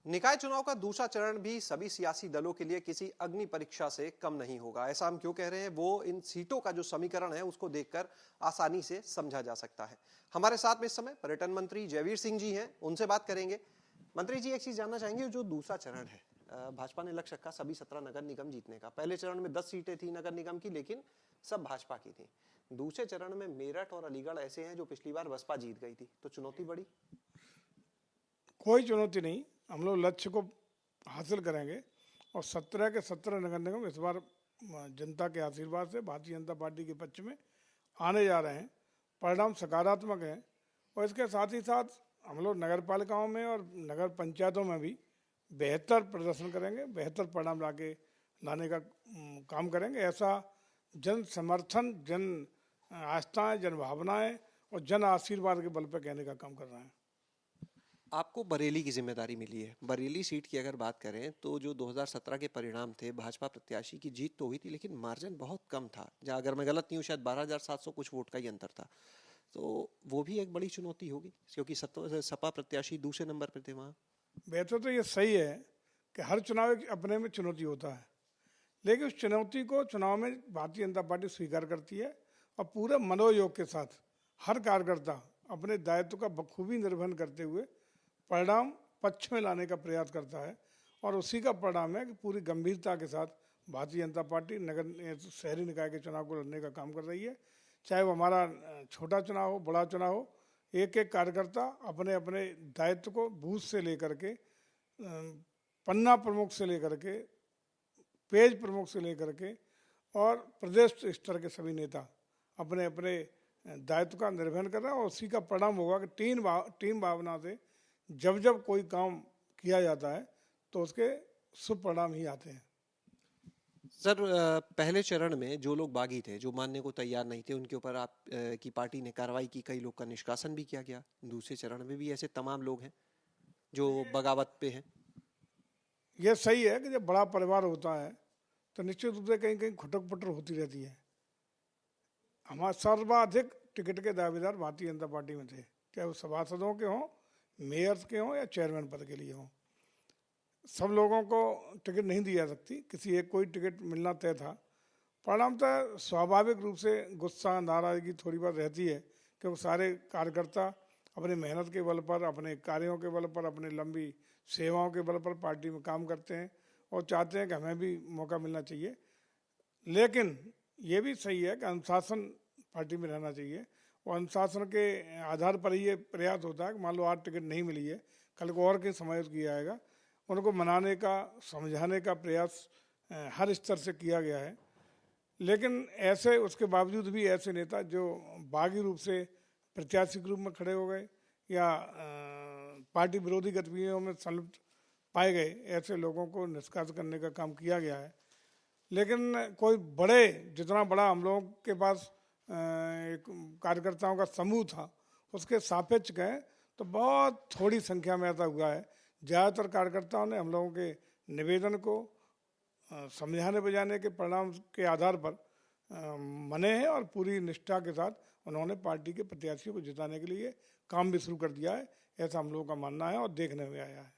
निकाय चुनाव का दूसरा चरण भी सभी सियासी दलों के लिए किसी अग्नि परीक्षा से कम नहीं होगा। ऐसा हम क्यों कह रहे हैं, वो इन सीटों का जो समीकरण है उसको देखकर आसानी से समझा जा सकता है। हमारे साथ में इस समय पर्यटन मंत्री जयवीर सिंह जी हैं, उनसे बात करेंगे। मंत्री जी, एक चीज जानना चाहेंगे, जो दूसरा चरण है, भाजपा ने लक्ष्य रखा सभी 17 नगर निगम जीतने का। पहले चरण में 10 सीटें थी नगर निगम की, लेकिन सब भाजपा की थी। दूसरे चरण में मेरठ और अलीगढ़ ऐसे हैं जो पिछली बार बसपा जीत गई थी, तो चुनौती बड़ी? कोई चुनौती नहीं, हम लोग लक्ष्य को हासिल करेंगे और 17 के 17 नगर निगम इस बार जनता के आशीर्वाद से भारतीय जनता पार्टी के पक्ष में आने जा रहे हैं। परिणाम सकारात्मक हैं और इसके साथ ही साथ हम लोग नगर पालिकाओं में और नगर पंचायतों में भी बेहतर प्रदर्शन करेंगे, बेहतर परिणाम लाने का काम करेंगे। ऐसा जन समर्थन, जन आस्थाएं, जन भावनाएं और जन आशीर्वाद के बल पर कहने का काम कर रहे हैं। आपको बरेली की जिम्मेदारी मिली है। बरेली सीट की अगर बात करें तो जो 2017 के परिणाम थे, भाजपा प्रत्याशी की जीत तो हुई थी, लेकिन मार्जिन बहुत कम था। जहाँ अगर मैं गलत नहीं हूँ शायद 12,700 कुछ वोट का ही अंतर था। तो वो भी एक बड़ी चुनौती होगी, क्योंकि सपा प्रत्याशी दूसरे नंबर पर थे वहाँ। वैसे तो ये सही है कि हर चुनाव एक अपने में चुनौती होता है, लेकिन उस चुनौती को चुनाव में भारतीय जनता पार्टी स्वीकार करती है और पूरे मनोयोग के साथ हर कार्यकर्ता अपने दायित्व का बखूबी निर्वहन करते हुए परिणाम पक्ष में लाने का प्रयास करता है। और उसी का परिणाम है कि पूरी गंभीरता के साथ भारतीय जनता पार्टी नगर शहरी निकाय के चुनाव को लड़ने का काम कर रही है। चाहे वो हमारा छोटा चुनाव हो, बड़ा चुनाव हो, एक एक कार्यकर्ता अपने अपने दायित्व को बूथ से लेकर के, पन्ना प्रमुख से लेकर के, पेज प्रमुख से लेकर के और प्रदेश स्तर के सभी नेता अपने अपने दायित्व का निर्वहन कर रहे हैं। और उसी का परिणाम होगा कि टीम भावना से जब जब कोई काम किया जाता है तो उसके शुभ परिणाम ही आते हैं। सर, पहले चरण में जो लोग बागी थे, जो मानने को तैयार नहीं थे, उनके ऊपर आप की पार्टी ने कार्रवाई की, कई लोग का निष्कासन भी किया गया। दूसरे चरण में भी ऐसे तमाम लोग हैं जो बगावत पे हैं। यह सही है कि जब बड़ा परिवार होता है तो निश्चित रूप से कहीं कहीं खुटक पुटर होती रहती है। हमारे सर्वाधिक टिकट के दावेदार भारतीय जनता पार्टी में थे, चाहे वो सभासदों के हों, मेयर के हों या चेयरमैन पद के लिए हों। सब लोगों को टिकट नहीं दी जा सकती, किसी एक को ही टिकट मिलना तय था। परिणामतः स्वाभाविक रूप से गुस्सा, नाराजगी थोड़ी बहुत रहती है, क्योंकि सारे कार्यकर्ता अपनी मेहनत के बल पर, अपने कार्यों के बल पर, अपनी लंबी सेवाओं के बल पर पार्टी में काम करते हैं और चाहते हैं कि हमें भी मौका मिलना चाहिए। लेकिन ये भी सही है कि अनुशासन पार्टी में रहना चाहिए और अनुशासन के आधार पर ही ये प्रयास होता है कि मान लो आज टिकट नहीं मिली है, कल को और कहीं समायोजित किया जाएगा। उनको मनाने का, समझाने का प्रयास हर स्तर से किया गया है। लेकिन ऐसे उसके बावजूद भी ऐसे नेता जो बागी रूप से प्रत्याशी के रूप में खड़े हो गए या पार्टी विरोधी गतिविधियों में संलिप्त पाए गए, ऐसे लोगों को निष्कासित करने का काम किया गया है। लेकिन कोई जितना बड़ा हम लोगों के पास एक कार्यकर्ताओं का समूह था, उसके सापेक्ष कहें तो बहुत थोड़ी संख्या में ऐसा हुआ है। ज़्यादातर कार्यकर्ताओं ने हम लोगों के निवेदन को समझाने बुझाने के परिणाम के आधार पर मने हैं और पूरी निष्ठा के साथ उन्होंने पार्टी के प्रत्याशियों को जिताने के लिए काम भी शुरू कर दिया है। ऐसा हम लोगों का मानना है और देखने में आया है।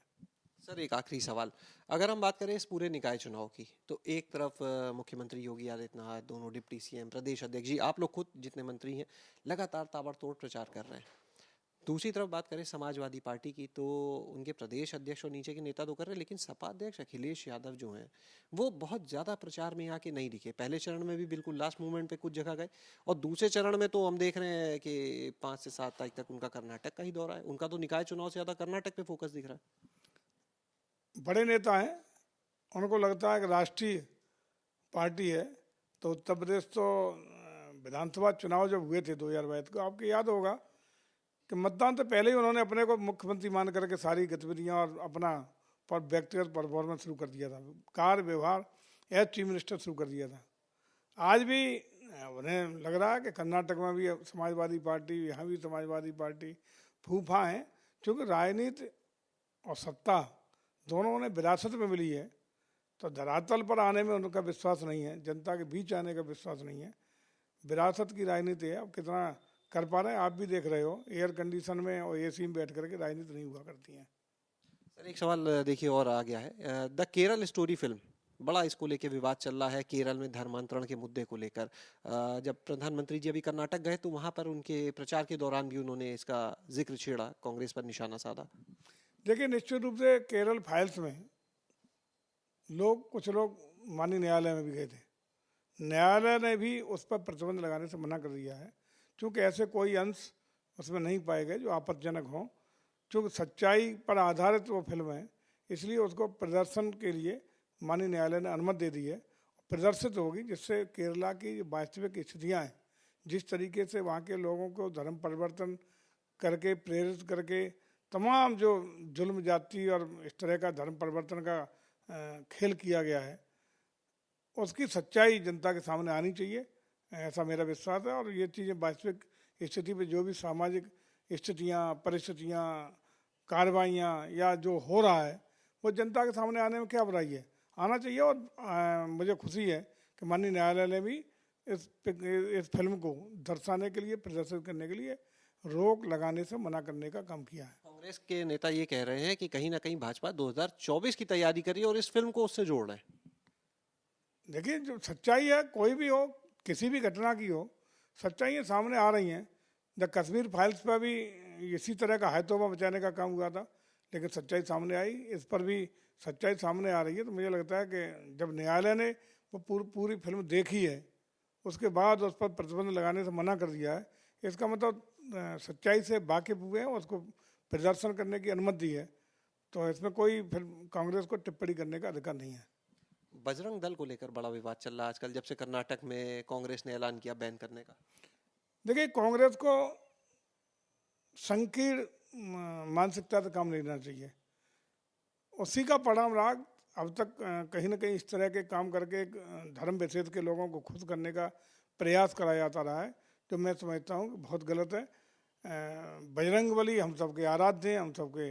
सर, एक आखिरी सवाल, अगर हम बात करें इस पूरे निकाय चुनाव की, तो एक तरफ मुख्यमंत्री योगी आदित्यनाथ, दोनों डिप्टी सीएम, प्रदेश अध्यक्ष जी, आप लोग खुद जितने मंत्री हैं लगातार ताबड़तोड़ प्रचार कर रहे हैं। दूसरी तरफ बात करें समाजवादी पार्टी की, तो उनके प्रदेश अध्यक्ष और नीचे के नेता तो कर रहे हैं, लेकिन सपा अध्यक्ष अखिलेश यादव जो हैं वो बहुत ज़्यादा प्रचार में आके नहीं दिखे। पहले चरण में भी बिल्कुल लास्ट मोमेंट पे कुछ जगह गए, और दूसरे चरण में तो हम देख रहे हैं कि 5 से 7 तारीख तक उनका कर्नाटक का ही दौरा है। उनका तो निकाय चुनाव से ज़्यादा कर्नाटक पे फोकस दिख रहा है। बड़े नेता हैं, उनको लगता है कि राष्ट्रीय पार्टी है। तो उत्तर प्रदेश तो विधानसभा चुनाव जब हुए थे 2022 को, आपको याद होगा कि मतदान से पहले ही उन्होंने अपने को मुख्यमंत्री मान करके सारी गतिविधियां और अपना व्यक्तिगत परफॉर्मेंस शुरू कर दिया था, कार्य व्यवहार एज चीफ मिनिस्टर शुरू कर दिया था। आज भी उन्हें लग रहा है कि कर्नाटक में भी समाजवादी पार्टी, यहाँ भी समाजवादी पार्टी फूफा हैं, क्योंकि राजनीति और सत्ता दोनों उन्हें विरासत में मिली है। तो धरातल पर आने में उनका विश्वास नहीं है, जनता के बीच आने का विश्वास नहीं है। विरासत की राजनीति है, अब कितना कर पा रहे हैं आप भी देख रहे हो, एयर कंडीशन में और एसी में बैठ करके राजनीति नहीं हुआ करती है। सर एक सवाल देखिए और आ गया है, द केरल स्टोरी फिल्म, बड़ा इसको लेके विवाद चल रहा है केरल में धर्मांतरण के मुद्दे को लेकर। जब प्रधानमंत्री जी अभी कर्नाटक गए तो वहां पर उनके प्रचार के दौरान भी उन्होंने इसका जिक्र छेड़ा, कांग्रेस पर निशाना साधा। देखिए निश्चित रूप से केरल फाइल्स में कुछ लोग माननीय न्यायालय में भी गए थे। न्यायालय ने भी उस पर प्रतिबंध लगाने से मना कर दिया है, क्योंकि ऐसे कोई अंश उसमें नहीं पाए गए जो आपत्तिजनक हों। चूँकि सच्चाई पर आधारित वो फिल्म है, इसलिए उसको प्रदर्शन के लिए माननीय न्यायालय ने अनुमति दे दी है। प्रदर्शित होगी, जिससे केरला की वास्तविक स्थितियाँ हैं, जिस तरीके से वहाँ के लोगों को धर्म परिवर्तन करके प्रेरित करके तमाम जो जुल्म जाति और इस तरह का धर्म परिवर्तन का खेल किया गया है, उसकी सच्चाई जनता के सामने आनी चाहिए, ऐसा मेरा विश्वास है। और ये चीज़ें वास्तविक स्थिति पे जो भी सामाजिक स्थितियाँ, परिस्थितियाँ, कार्रवाइयाँ या जो हो रहा है वो जनता के सामने आने में क्या बुराई है, आना चाहिए। और मुझे खुशी है कि माननीय न्यायालय ने भी इस फिल्म को दर्शाने के लिए, प्रदर्शित करने के लिए रोक लगाने से मना करने का काम किया है। कांग्रेस के नेता ये कह रहे हैं कि कहीं ना कहीं भाजपा 2024 की तैयारी कर रही है और इस फिल्म को उससे जोड़ रहे हैं। देखिए जो सच्चाई है, कोई भी हो, किसी भी घटना की हो, सच्चाइयाँ सामने आ रही हैं। द कश्मीर फाइल्स पर भी इसी तरह का हैतोबा बचाने का काम हुआ था, लेकिन सच्चाई सामने आई। इस पर भी सच्चाई सामने आ रही है। तो मुझे लगता है कि जब न्यायालय ने वो पूरी फिल्म देखी है, उसके बाद उस पर प्रतिबंध लगाने से मना कर दिया है, इसका मतलब सच्चाई से वाकिफ हुए हैं, उसको प्रदर्शन करने की अनुमति दी है। तो इसमें कोई फिर कांग्रेस को टिप्पणी करने का अधिकार नहीं है। बजरंग दल को लेकर बड़ा विवाद चल रहा है आजकल, जब से कर्नाटक में कांग्रेस ने ऐलान किया बैन करने का। देखिए कांग्रेस को संकीर्ण मानसिकता से काम नहीं लेना चाहिए। उसी का परिणाम रहा अब तक कहीं ना कहीं इस तरह के काम करके धर्म विशेष के लोगों को खुश करने का प्रयास कराया जाता रहा है, जो मैं समझता हूँ कि बहुत गलत है। बजरंगबली हम सबके आराध्य हैं, हम सबके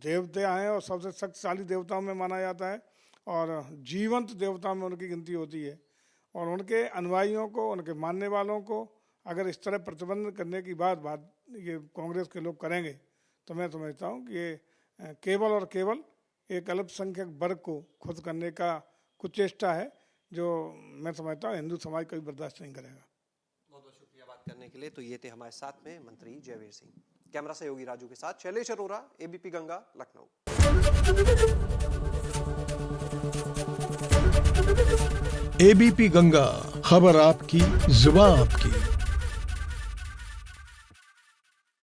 देवता हैं और सबसे शक्तिशाली देवताओं में माना जाता है और जीवंत देवताओं में उनकी गिनती होती है। और उनके अनुयायियों को, उनके मानने वालों को अगर इस तरह प्रतिबंध करने की बात ये कांग्रेस के लोग करेंगे, तो मैं समझता हूँ कि ये केवल और केवल एक अल्पसंख्यक वर्ग को खुश करने का कुचेष्टा है, जो मैं समझता हूँ हिंदू समाज कभी बर्दाश्त नहीं करेगा। बहुत बहुत शुक्रिया बात करने के लिए। तो ये थे हमारे साथ में मंत्री जयवीर सिंह। कैमरा सहयोगी राजू के साथ शैलेश अरोरा, एबीपी गंगा, लखनऊ। एबीपी गंगा, खबर आपकी, जुबान आपकी।